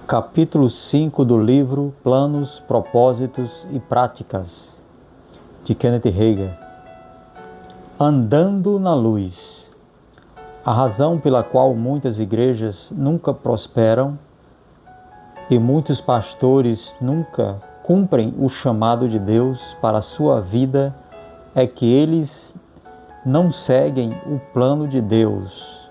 Capítulo 5 do livro Planos, Propósitos e Práticas, de Kenneth Hagin. Andando na luz. A razão pela qual muitas igrejas nunca prosperam e muitos pastores nunca cumprem o chamado de Deus para a sua vida é que eles não seguem o plano de Deus.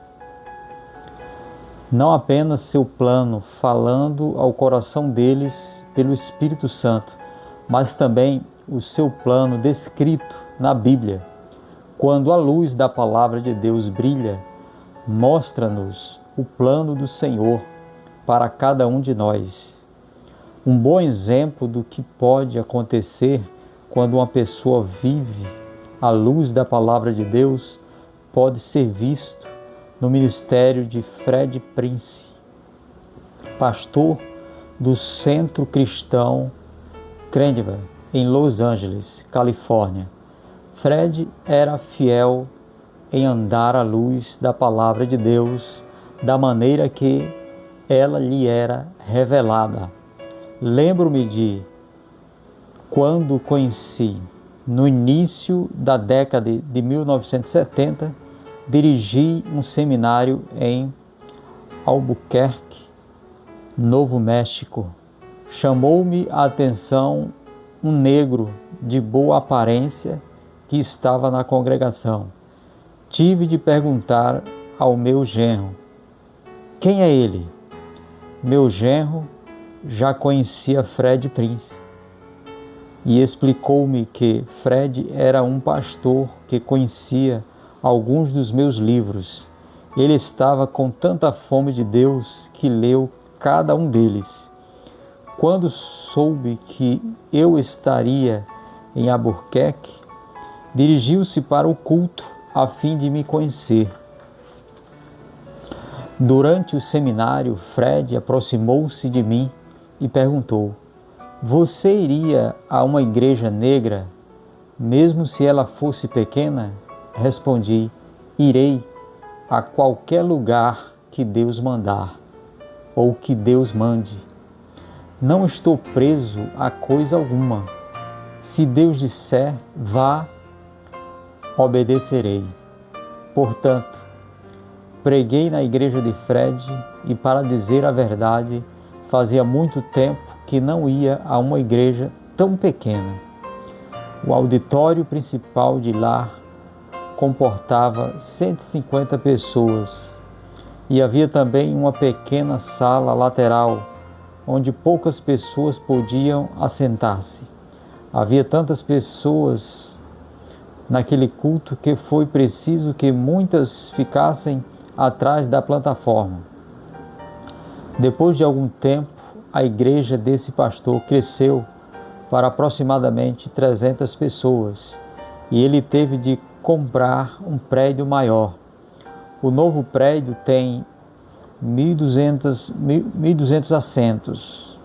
Não apenas seu plano falando ao coração deles pelo Espírito Santo, mas também o seu plano descrito na Bíblia. Quando a luz da palavra de Deus brilha, mostra-nos o plano do Senhor para cada um de nós. Um bom exemplo do que pode acontecer quando uma pessoa vive à luz da palavra de Deus pode ser visto no ministério de Fred Prince, pastor do Centro Cristão Cranberry, em Los Angeles, Califórnia. Fred era fiel em andar à luz da palavra de Deus da maneira que ela lhe era revelada. Lembro-me de quando conheci, no início da década de 1970, dirigi um seminário em Albuquerque, Novo México. Chamou-me a atenção um negro de boa aparência que estava na congregação. Tive de perguntar ao meu genro: quem é ele? Meu genro já conhecia Fred Prince e explicou-me que Fred era um pastor que conhecia alguns dos meus livros. Ele estava com tanta fome de Deus que leu cada um deles. Quando soube que eu estaria em Albuquerque, dirigiu-se para o culto a fim de me conhecer. Durante o seminário, Fred aproximou-se de mim e perguntou: você iria a uma igreja negra, mesmo se ela fosse pequena? Respondi: irei a qualquer lugar que Deus mandar, ou que Deus mande. Não estou preso a coisa alguma. Se Deus disser, vá, obedecerei. Portanto, preguei na igreja de Fred e, para dizer a verdade, fazia muito tempo que não ia a uma igreja tão pequena. O auditório principal de lá comportava 150 pessoas e havia também uma pequena sala lateral onde poucas pessoas podiam assentar-se. Havia tantas pessoas naquele culto que foi preciso que muitas ficassem atrás da plataforma. Depois de algum tempo, a igreja desse pastor cresceu para aproximadamente 300 pessoas e ele teve de comprar um prédio maior. O novo prédio tem 1.200 assentos.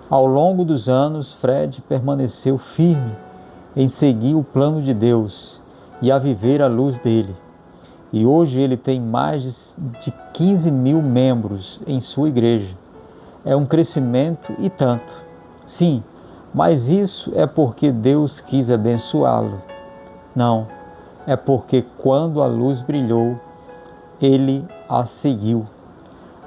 Ao longo dos anos, Fred permaneceu firme em seguir o plano de Deus e a viver à luz dele. E hoje ele tem mais de 15 mil membros em sua igreja. É um crescimento e tanto. Sim, mas isso é porque Deus quis abençoá-lo. Não, é porque quando a luz brilhou, ele a seguiu.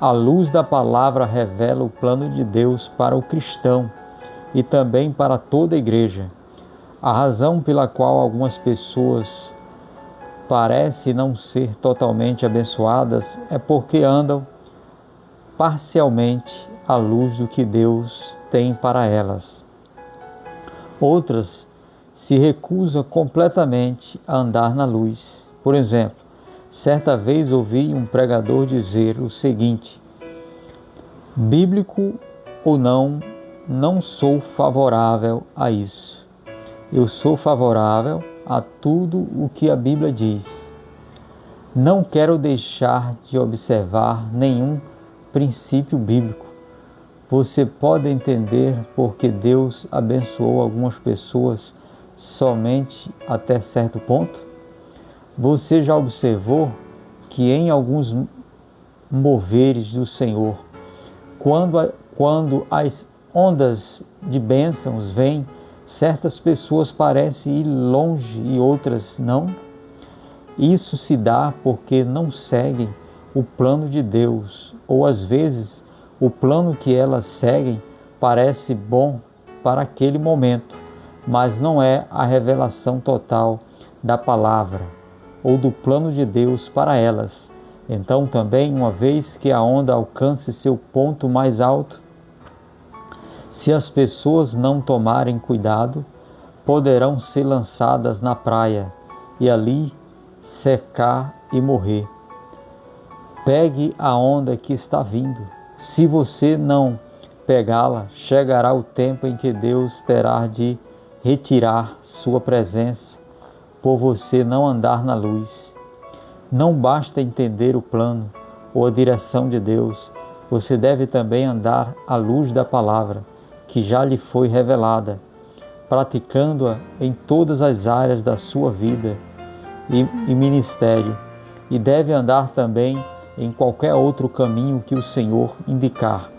A luz da palavra revela o plano de Deus para o cristão e também para toda a igreja. A razão pela qual algumas pessoas parecem não ser totalmente abençoadas é porque andam parcialmente à luz do que Deus tem para elas. Outras se recusam completamente a andar na luz. Por exemplo, certa vez ouvi um pregador dizer o seguinte: bíblico ou não, não sou favorável a isso. Eu sou favorável a tudo o que a Bíblia diz. Não quero deixar de observar nenhum princípio bíblico. Você pode entender porque Deus abençoou algumas pessoas somente até certo ponto? Você já observou que em alguns moveres do Senhor, quando as ondas de bênçãos vêm, certas pessoas parecem ir longe e outras não. Isso se dá porque não seguem o plano de Deus, ou às vezes o plano que elas seguem parece bom para aquele momento, mas não é a revelação total da palavra ou do plano de Deus para elas. Então também, uma vez que a onda alcance seu ponto mais alto, se as pessoas não tomarem cuidado, poderão ser lançadas na praia e ali secar e morrer. Pegue a onda que está vindo. Se você não pegá-la, chegará o tempo em que Deus terá de retirar sua presença por você não andar na luz. Não basta entender o plano ou a direção de Deus, você deve também andar à luz da palavra que já lhe foi revelada, praticando-a em todas as áreas da sua vida e ministério, e deve andar também em qualquer outro caminho que o Senhor indicar.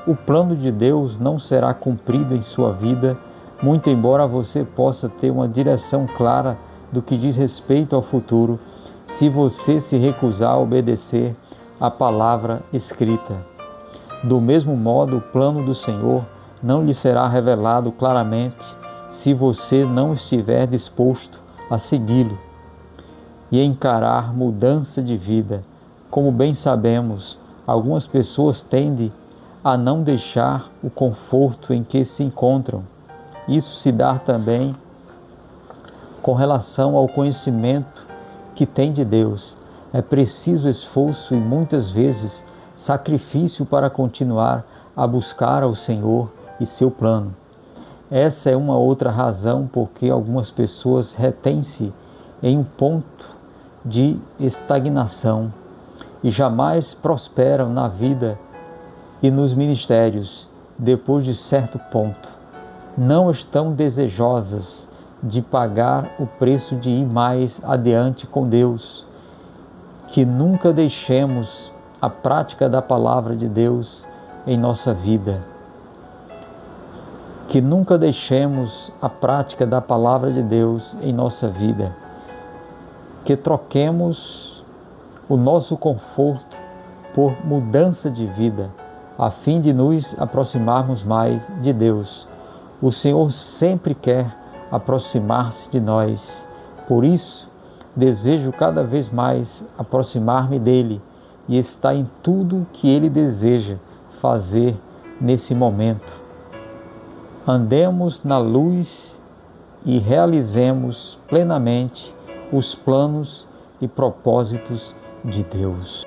O plano de Deus não será cumprido em sua vida, muito embora você possa ter uma direção clara do que diz respeito ao futuro, se você se recusar a obedecer à palavra escrita. Do mesmo modo, o plano do Senhor não lhe será revelado claramente se você não estiver disposto a segui-lo e encarar mudança de vida. Como bem sabemos, algumas pessoas tendem a não deixar o conforto em que se encontram. Isso se dá também com relação ao conhecimento que tem de Deus. É preciso esforço e muitas vezes sacrifício para continuar a buscar ao Senhor e seu plano. Essa é uma outra razão porque algumas pessoas retêm-se em um ponto de estagnação e jamais prosperam na vida e nos ministérios depois de certo ponto. Não estão desejosas de pagar o preço de ir mais adiante com Deus. Que nunca deixemos a prática da palavra de Deus em nossa vida. Que nunca deixemos a prática da palavra de Deus em nossa vida. Que troquemos o nosso conforto por mudança de vida, a fim de nos aproximarmos mais de Deus. O Senhor sempre quer aproximar-se de nós. Por isso, desejo cada vez mais aproximar-me dele e estar em tudo que ele deseja fazer nesse momento. Andemos na luz e realizemos plenamente os planos e propósitos de Deus.